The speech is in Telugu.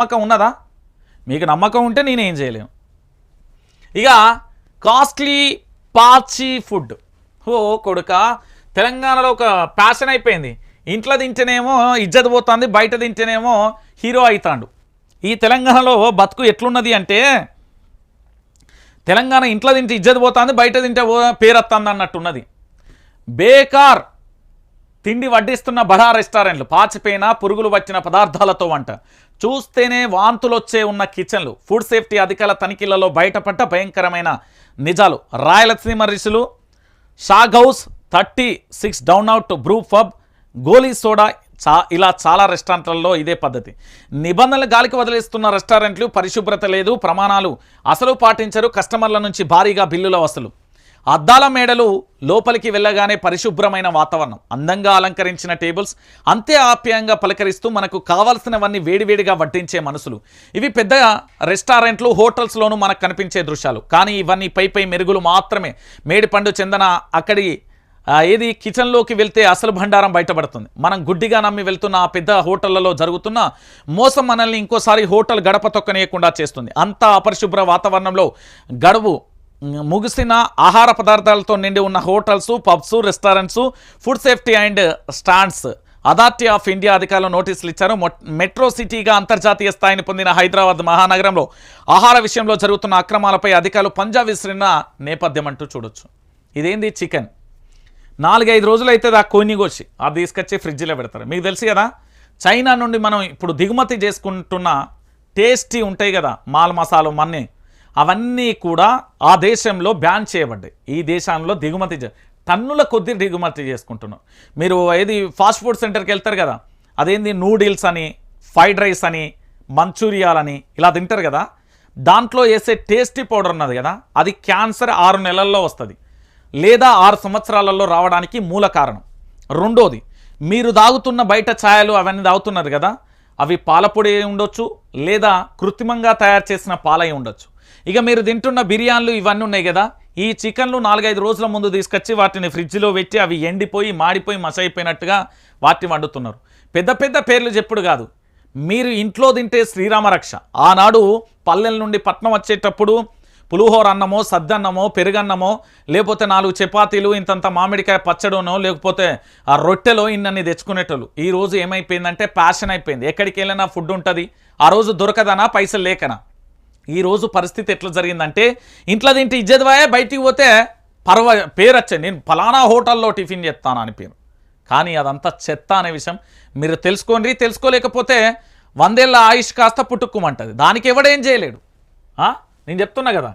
నమ్మకం ఉన్నదా? మీకు నమ్మకం ఉంటే నేనేం చేయలేను. ఇక కాస్ట్లీ పాచి ఫుడ్ కొడుక తెలంగాణలో ఒక ప్యాషన్ అయిపోయింది. ఇంట్లో తింటేనేమో ఇజ్జత్ పోతుంది, బయట తింటేనేమో హీరో అవుతాడు. ఈ తెలంగాణలో బతుకు ఎట్లున్నది అంటే తెలంగాణ ఇంట్లో తింటే ఇజ్జత్ పోతుంది, బయట తింటే పేరు వస్తుంది అన్నట్టున్నది. బేకార్ తిండి వడ్డిస్తున్న బడా రెస్టారెంట్లు, పాచిపోయిన పురుగులు వచ్చిన పదార్థాలతో వంట, చూస్తేనే వాంతులు వచ్చే ఉన్న కిచెన్లు, ఫుడ్ సేఫ్టీ అధికారుల తనిఖీలలో బయటపడ్డ భయంకరమైన నిజాలు. రాయలసీమ రిసులు, షాగ్ హౌస్, 36 డౌన్అవుట్ బ్రూ పబ్, గోలీ సోడా, ఇలా చాలా రెస్టారెంట్లలో ఇదే పద్ధతి. నిబంధనలు గాలికి వదిలేస్తున్న రెస్టారెంట్లు, పరిశుభ్రత లేదు, ప్రమాణాలు అసలు పాటించరు, కస్టమర్ల నుంచి భారీగా బిల్లుల వసూలు. అద్దాల మేడలు, లోపలికి వెళ్ళగానే పరిశుభ్రమైన వాతావరణం, అందంగా అలంకరించిన టేబుల్స్, అంతే ఆప్యాయంగా పలకరిస్తూ మనకు కావాల్సినవన్నీ వేడివేడిగా వడ్డించే మనసులు. ఇవి పెద్ద రెస్టారెంట్లు, హోటల్స్లోనూ మనకు కనిపించే దృశ్యాలు. కానీ ఇవన్నీ పై మెరుగులు మాత్రమే. మేడిపండు చెందన అక్కడి ఏది కిచెన్లోకి వెళ్తే అసలు బండారం బయటపడుతుంది. మనం గుడ్డిగా నమ్మి వెళ్తున్న ఆ పెద్ద హోటళ్లలో జరుగుతున్న మోసం మనల్ని ఇంకోసారి హోటల్ గడప తొక్కనీయకుండా చేస్తుంది. అంతా అపరిశుభ్ర వాతావరణంలో గడువు ముగిసిన ఆహార పదార్థాలతో నిండి ఉన్న hotels, pubs, restaurants, food safety and stands authority of India అధికారులు నోటీసులు ఇచ్చారు. మెట్రో సిటీగా అంతర్జాతీయ స్థాయిని పొందిన హైదరాబాద్ మహానగరంలో ఆహార విషయంలో జరుగుతున్న అక్రమాలపై అధికారులు పంజా విసిరిన నేపథ్యం అంటూ చూడొచ్చు. ఇదేంది చికెన్ 4-5 రోజులు అయితే ఆ కోసి అది తీసుకొచ్చి ఫ్రిడ్జ్లో పెడతారు. మీకు తెలుసు కదా, చైనా నుండి మనం ఇప్పుడు దిగుమతి చేసుకుంటున్న టేస్టీ ఉంటాయి కదా మాల్ మసాలు మన్నీ, అవన్నీ కూడా ఆ దేశంలో బ్యాన్ చేయబడ్డాయి. ఈ దేశంలో దిగుమతి టన్నుల కొద్ది దిగుమతి చేసుకుంటున్నాం. మీరు ఏది ఫాస్ట్ ఫుడ్ సెంటర్కి వెళ్తారు కదా, అదేంది నూడిల్స్ అని, ఫ్రైడ్ రైస్ అని, మంచూరియాలని ఇలా తింటారు కదా, దాంట్లో వేసే టేస్టీ పౌడర్ ఉన్నది కదా, అది క్యాన్సర్ 6 నెలల్లో వస్తుంది లేదా 6 సంవత్సరాలలో రావడానికి మూల కారణం. రెండోది, మీరు తాగుతున్న బయట ఛాయలు అవన్నీ తాగుతున్నారు కదా, అవి పాలపొడి ఉండొచ్చు లేదా కృత్రిమంగా తయారు చేసిన పాలై ఉండొచ్చు. ఇక మీరు తింటున్న బిర్యానీలు ఇవన్నీ ఉన్నాయి కదా, ఈ చికెన్లు 4-5 రోజుల ముందు తీసుకొచ్చి వాటిని ఫ్రిడ్జ్లో పెట్టి అవి ఎండిపోయి మాడిపోయి మసైపోయినట్టుగా వాటిని వండుతున్నారు. పెద్ద పెద్ద పేర్లు చెప్పుడు కాదు, మీరు ఇంట్లో తింటే శ్రీరామ రక్ష. ఆనాడు పల్లెల నుండి పట్నం వచ్చేటప్పుడు పులిహోర అన్నమో, సద్దన్నమో, పెరుగన్నమో, లేకపోతే 4 చపాతీలు, ఇంతంత మామిడికాయ పచ్చడనో, లేకపోతే ఆ రొట్టెలో ఇన్నన్ని తెచ్చుకునేటోళ్ళు. ఈ రోజు ఏమైపోయిందంటే ప్యాషన్ అయిపోయింది. ఎక్కడికి వెళ్ళినా ఫుడ్ ఉంటుంది. ఆ రోజు దొరకదనా, పైసలు లేకనా. ఈ రోజు పరిస్థితి ఎట్లా జరిగిందంటే ఇంట్లో తింటే ఇజ్జద్వాయే, బయటికి పోతే పేరు వచ్చాయి, నేను ఫలానా హోటల్లో టిఫిన్ చేస్తాను అని పేరు. కానీ అదంతా చెత్త అనే విషయం మీరు తెలుసుకోండి. తెలుసుకోలేకపోతే 100 ఏళ్ల ఆయుష్ కాస్త పుట్టుక్కుమంటుంది. దానికి ఎవడేం చేయలేడు. నేను చెప్తున్నా కదా.